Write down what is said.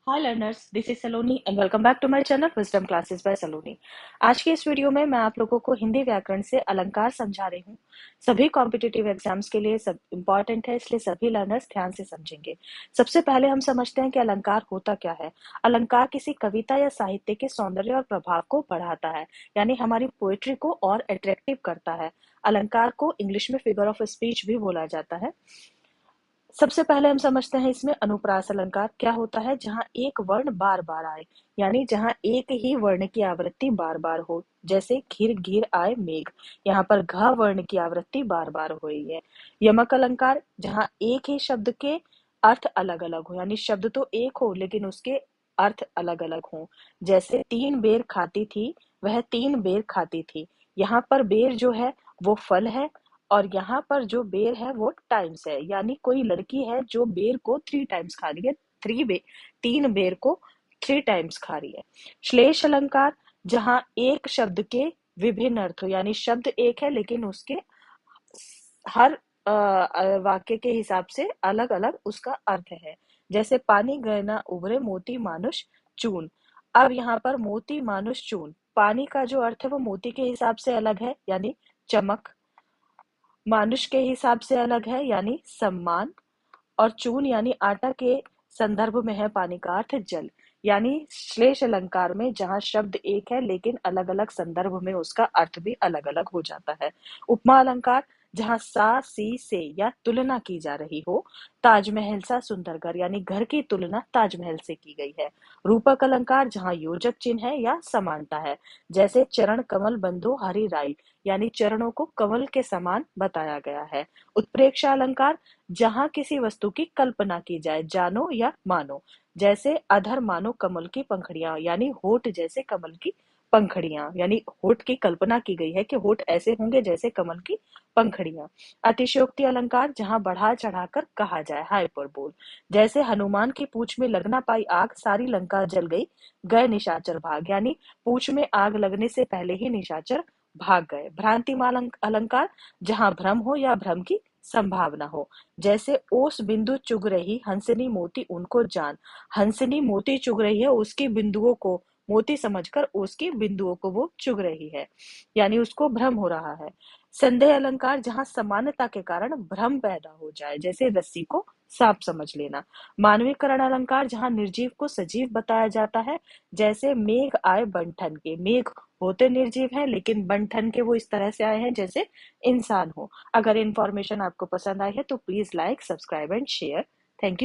Hi learners, this is Saloni and welcome back to my channel wisdom classes by Saloni. आज के इस video में मैं आप लोगों को हिंदी व्याकरण से अलंकार समझा रही हूँ। सभी कॉम्पिटिटिव एग्जाम्स के लिए सब इम्पोर्टेंट है, इसलिए सभी लर्नर्स ध्यान से समझेंगे। सबसे पहले हम समझते हैं कि अलंकार होता क्या है। अलंकार किसी कविता या साहित्य के सौंदर्य और प्रभाव को बढ़ाता है, यानी हमारी पोएट्री को और अट्रैक्टिव करता है। अलंकार को इंग्लिश में फिगर ऑफ स्पीच भी बोला जाता है। सबसे पहले हम समझते हैं इसमें अनुप्रास अलंकार क्या होता है। जहां एक वर्ण बार बार आए, यानी जहां एक ही वर्ण की आवृत्ति बार बार हो, जैसे घिर घिर आए मेघ। यहाँ पर घ वर्ण की आवृत्ति बार बार हो रही है। यमक अलंकार जहां एक ही शब्द के अर्थ अलग अलग हो, यानी शब्द तो एक हो लेकिन उसके अर्थ अलग अलग हो। जैसे तीन बेर खाती थी, वह तीन बेर खाती थी। यहाँ पर बेर जो है वो फल है, और यहाँ पर जो बेर है वो टाइम्स है, यानी कोई लड़की है जो बेर को 3 टाइम्स खा रही है। तीन बेर को 3 टाइम्स खा रही है। श्लेष अलंकार जहां एक शब्द के विभिन्न अर्थ हो, यानी शब्द एक है लेकिन उसके हर वाक्य के हिसाब से अलग अलग उसका अर्थ है। जैसे पानी गहना उभरे मोती मानुष चून। अब यहाँ पर मोती मानुष चून, पानी का जो अर्थ है वो मोती के हिसाब से अलग है, यानी चमक। मानुष के हिसाब से अलग है, यानी सम्मान। और चून यानी आटा के संदर्भ में है पानी का अर्थ जल। यानी श्लेष अलंकार में जहां शब्द एक है लेकिन अलग अलग संदर्भ में उसका अर्थ भी अलग अलग हो जाता है। उपमा अलंकार जहां सा सी से या तुलना की जा रही हो। ताजमहल सा सुंदर घर, यानी घर की तुलना ताजमहल से की गई है। रूपक अलंकार जहां योजक चिन्ह है या समानता है। जैसे चरण कमल बंधु हरि राई, यानी चरणों को कमल के समान बताया गया है। उत्प्रेक्षा अलंकार जहां किसी वस्तु की कल्पना की जाए, जानो या मानो। जैसे अधर मानो कमल की पंखड़ियां, यानी होठ जैसे कमल की पंखड़ियां, यानी होठ की कल्पना की गई है कि होठ ऐसे होंगे जैसे कमल की पंखड़ियां। अतिशयोक्ति अलंकार जहां बढ़ा चढ़ाकर कहा जाए, हाइपरबोल। जैसे हनुमान की पूंछ में लग ना पाई आग, सारी लंका जल गई, गए निशाचर भाग, यानी पूंछ में आग लगने से पहले ही निशाचर भाग गए। भ्रांति अलंकार जहां भ्रम हो या भ्रम की संभावना हो। जैसे ओस बिंदु चुग रही हंसनी मोती उनको जान। हंसनी मोती चुग रही है, उसकी बिंदुओं को मोती समझकर उसकी बिंदुओं को वो चुग रही है, यानी उसको भ्रम हो रहा है। संदेह अलंकार जहां समानता के कारण भ्रम पैदा हो जाए, जैसे रस्सी को सांप समझ लेना। मानवीकरण अलंकार जहां निर्जीव को सजीव बताया जाता है। जैसे मेघ आए बंठन के, मेघ होते निर्जीव हैं लेकिन बंठन के वो इस तरह से आए हैं जैसे इंसान हो। अगर इन्फॉर्मेशन आपको पसंद आई है तो please like, subscribe and share. Thank you.